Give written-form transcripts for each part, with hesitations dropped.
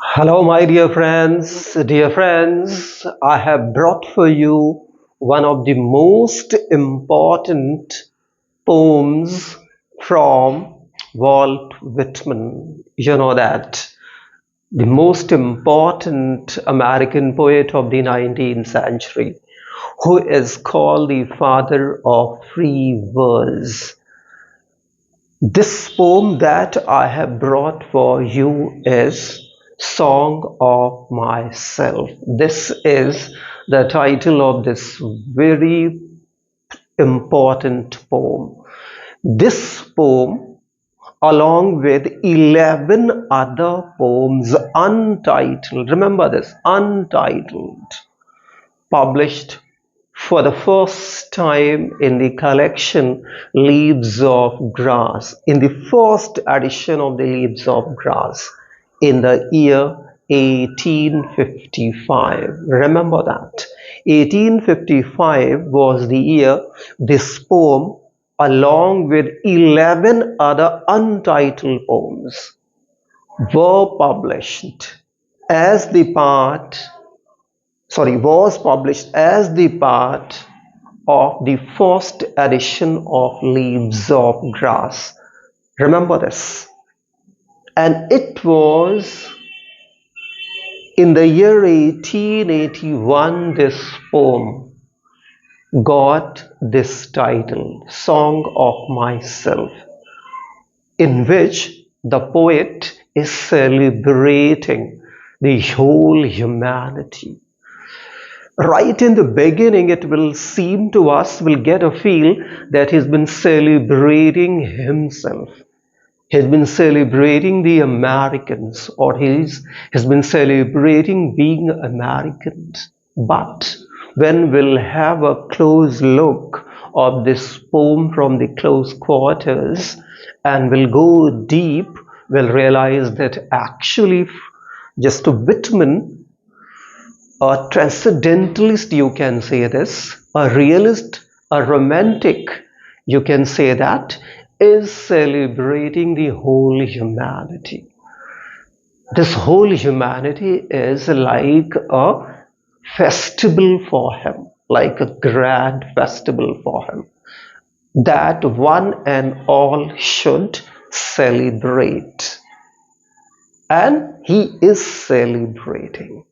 Hello, my dear friends. Dear friends, I have brought for you one of the most important poems from Walt Whitman. You know that the most important American poet of the 19th century, who is called the father of free verse. This poem that I have brought for you is Song of Myself. This is the title of this very important poem. This poem, along with 11 other poems, untitled, remember this, untitled, published for the first time in the collection Leaves of Grass, in the first edition of the Leaves of Grass, in the year 1855. Remember that. 1855 was the year this poem, along with 11 other untitled poems, were published as the part was published as the part of the first edition of Leaves of Grass. Remember this. And it was in the year 1881 this poem got this title, Song of Myself, in which the poet is celebrating the whole humanity. Right in the beginning, it will seem to us, we'll get a feel that he's been celebrating himself. He's been celebrating the Americans, or he's been celebrating being Americans. But when we'll have a close look of this poem from the close quarters and we'll go deep, we'll realize that actually just Whitman, a transcendentalist, you can say this, a realist, a romantic, you can say that, is celebrating the whole humanity. This whole humanity is like a festival for him, like a grand festival for him, that one and all should celebrate. And he is celebrating.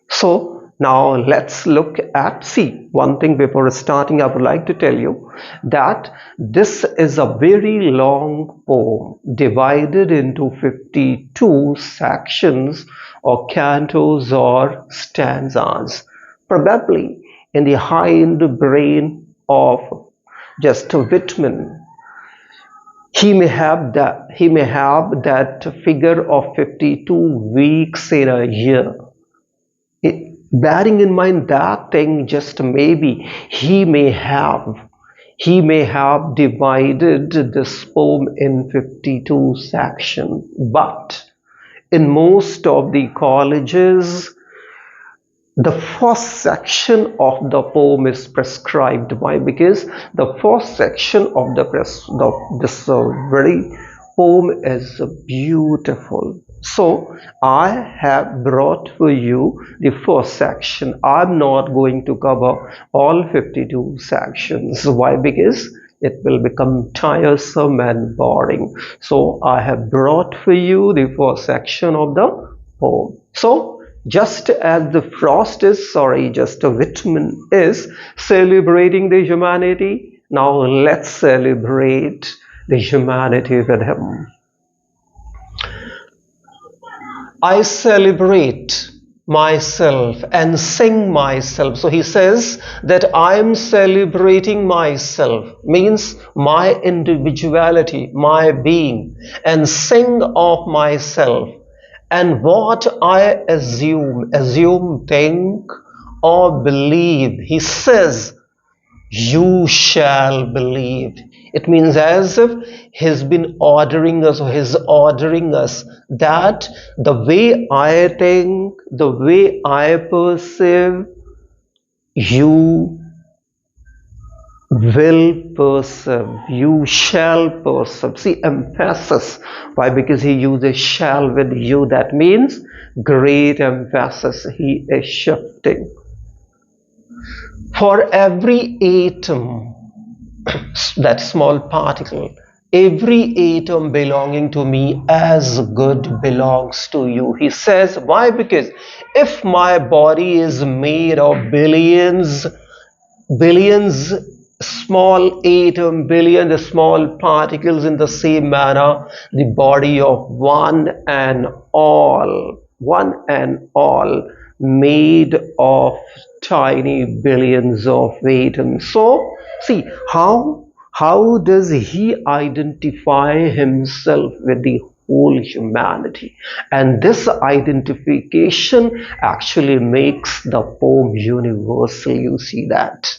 So now let's look at, see, one thing before starting, I would like to tell you that this is a very long poem divided into 52 sections or cantos or stanzas, probably in the hind brain of just Whitman. He may have that figure of 52 weeks in a year. Bearing in mind that thing, just maybe he may have divided this poem in 52 sections, but in most of the colleges the first section of the poem is prescribed. Why? Because the first section of this very poem is beautiful. So I have brought for you the first section. I'm not going to cover all 52 sections. Why? Because it will become tiresome and boring. So I have brought for you the first section of the poem. So just as Whitman is celebrating the humanity, now let's celebrate the humanity with him. I celebrate myself and sing myself. So he says that I am celebrating myself, means my individuality, my being, and sing of myself. And what I assume, think, or believe, he says, you shall believe. It means as if he's been ordering us, or he's ordering us that the way I think, the way I perceive, you will persevere, you shall persevere. See, emphasis. Why? Because he uses shall with you. That means great emphasis he is shifting. For every atom, that small particle, every atom belonging to me as good belongs to you. He says, why? Because if my body is made of billions small atom, billion small particles, in the same manner the body of one and all made of tiny billions of atoms. So see, how does he identify himself with the whole humanity? And this identification actually makes the poem universal. You see that.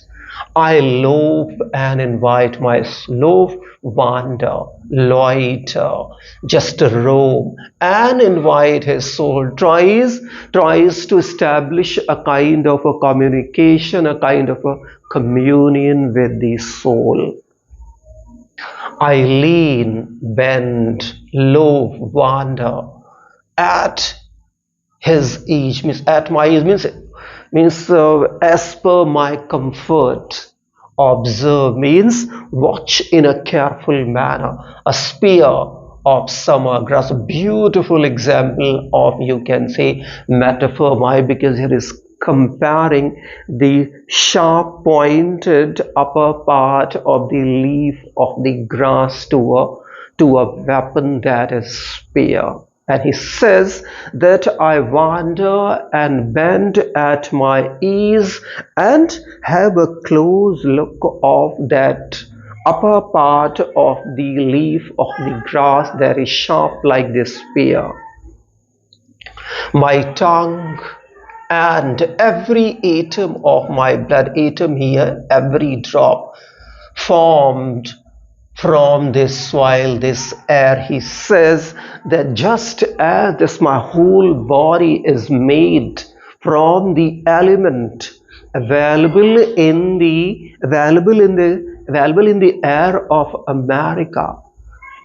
I loaf and invite my loaf, wander, loiter, just roam, and invite his soul. Tries to establish a kind of a communication, a kind of a communion with the soul. I lean, bend, loaf, wander at his age, means at my age, means as per my comfort. Observe means watch in a careful manner. A spear of summer grass, a beautiful example of, you can say, metaphor. Why? Because here is comparing the sharp pointed upper part of the leaf of the grass to a weapon, that is spear. And he says that I wander and bend at my ease and have a close look of that upper part of the leaf of the grass that is sharp like this spear. My tongue and every atom of my blood, atom here, every drop, formed from this soil, this air. He says that just as this my whole body is made from the element available in the air of America,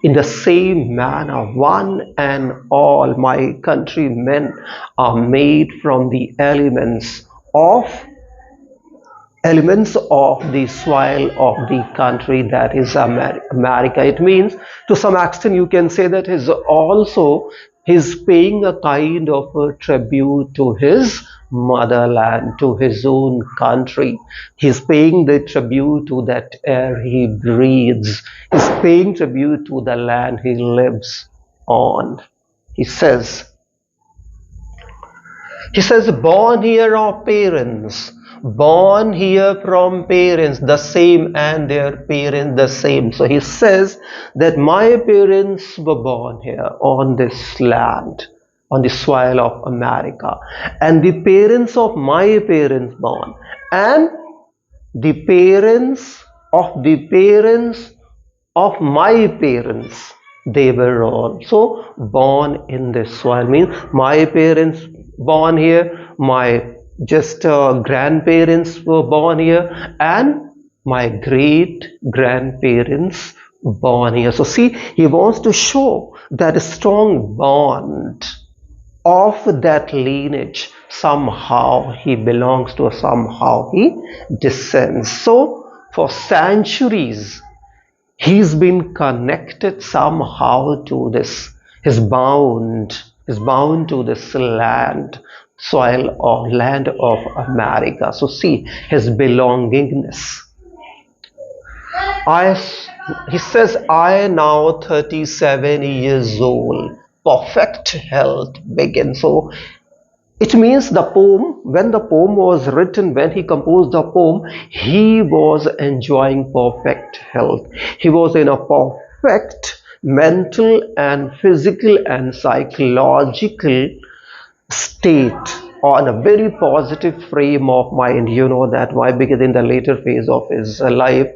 in the same manner, one and all my countrymen are made from the elements of the soil of the country, that is America. It means, to some extent, you can say that he's paying a kind of a tribute to his motherland, to his own country. He's paying the tribute to that air he breathes. He's paying tribute to the land he lives on. He says, born here of parents, born here from parents the same, and their parents the same. So he says that my parents were born here on this land, on the soil of America, and the parents of my parents born, and the parents of my parents, they were also born in this soil. Means my parents born here, my just grandparents were born here, and my great grandparents born here. So see, he wants to show that strong bond of that lineage. Somehow he belongs to, somehow he descends. So for centuries he's been connected somehow to this. He's bound to this land, soil or land of America. So see his belongingness. He says, I now 37 years old, perfect health begins. So it means the poem, when the poem was written, when he composed the poem, he was enjoying perfect health. He was in a perfect mental and physical and psychological state. on a very positive frame of mind. You know that why? Because in the later phase of his life,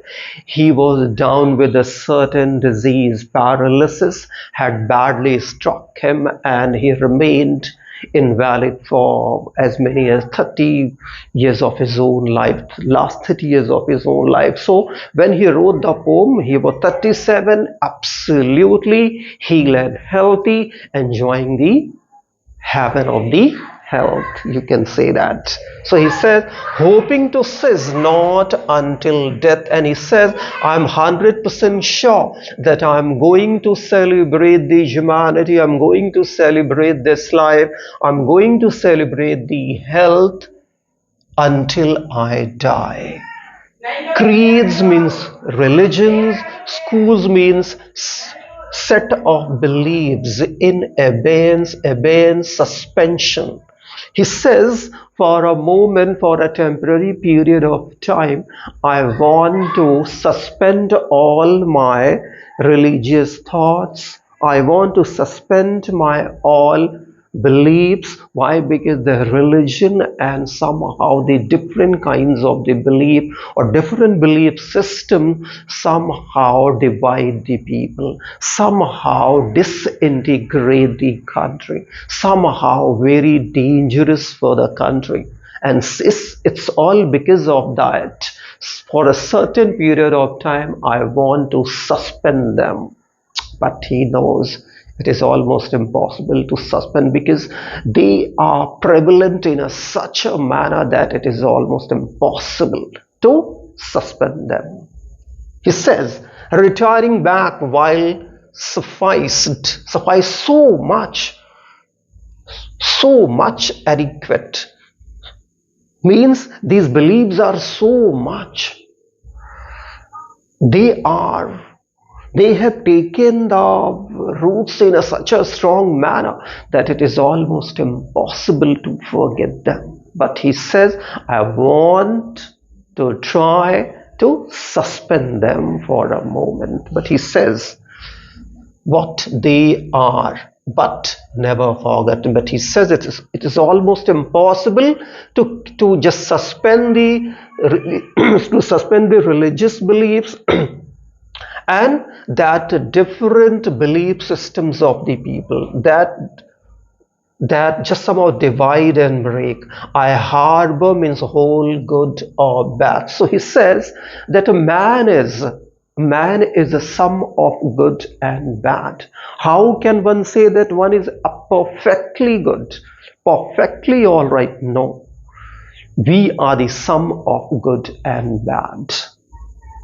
he was down with a certain disease. Paralysis had badly struck him, and he remained invalid for as many as 30 years of his own life, last 30 years of his own life. So when he wrote the poem, he was 37, absolutely healed and healthy, enjoying the heaven of the health, you can say that. So he says, hoping to cease not until death, and he says, I'm 100% sure that I'm going to celebrate the humanity, I'm going to celebrate this life, I'm going to celebrate the health until I die. Creeds means religions, schools means set of beliefs in abeyance, suspension. He says, for a moment, for a temporary period of time, I want to suspend all my religious thoughts. I want to suspend my all beliefs. Why? Because the religion and somehow the different kinds of the belief or different belief system somehow divide the people, somehow disintegrate the country, somehow very dangerous for the country. And it's all because of that. For a certain period of time, I want to suspend them. But he knows it is almost impossible to suspend because they are prevalent in such a manner that it is almost impossible to suspend them. He says, retiring back while suffice so much adequate, means these beliefs are so much, they have taken the roots in such a strong manner that it is almost impossible to forget them. But he says, I want to try to suspend them for a moment. But he says, what they are, but never forgotten. But he says it is almost impossible to just suspend the to suspend the religious beliefs and that different belief systems of the people that just somehow divide and break. I harbor means whole, good or bad. So he says that a man is a sum of good and bad. How can one say that one is perfectly good, perfectly all right? No, we are the sum of good and bad.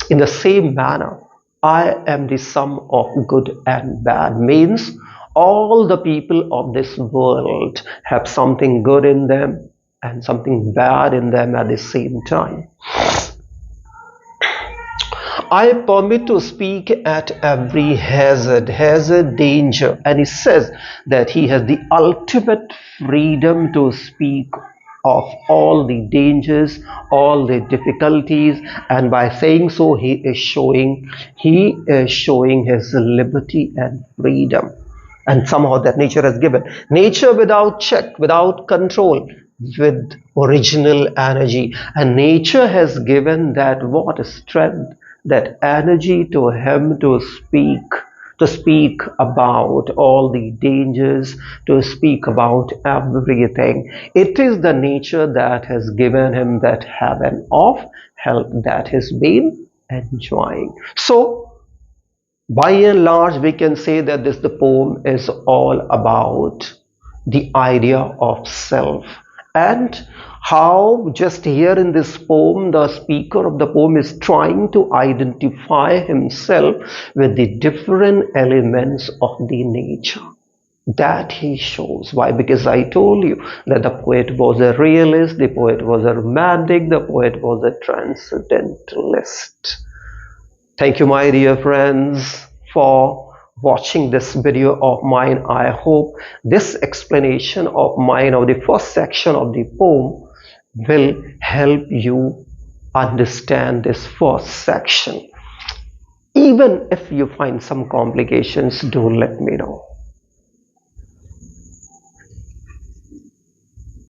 In the same manner, I am the sum of good and bad, means all the people of this world have something good in them and something bad in them at the same time. I permit to speak at every hazard, danger, and he says that he has the ultimate freedom to speak of all the dangers, all the difficulties, and by saying so, he is showing his liberty and freedom. And somehow that nature has given. Nature without check, without control, with original energy. And nature has given that what strength, that energy to him to speak about all the dangers, to speak about everything. It is the nature that has given him that heaven of health that he's been enjoying. So by and large, we can say that the poem is all about the idea of self, and how just here in this poem, the speaker of the poem is trying to identify himself with the different elements of the nature that he shows. Why? Because I told you that the poet was a realist, the poet was a romantic, the poet was a transcendentalist. Thank you, my dear friends, for watching this video of mine. I hope this explanation of mine of the first section of the poem will help you understand this first section. Even if you find some complications, do let me know.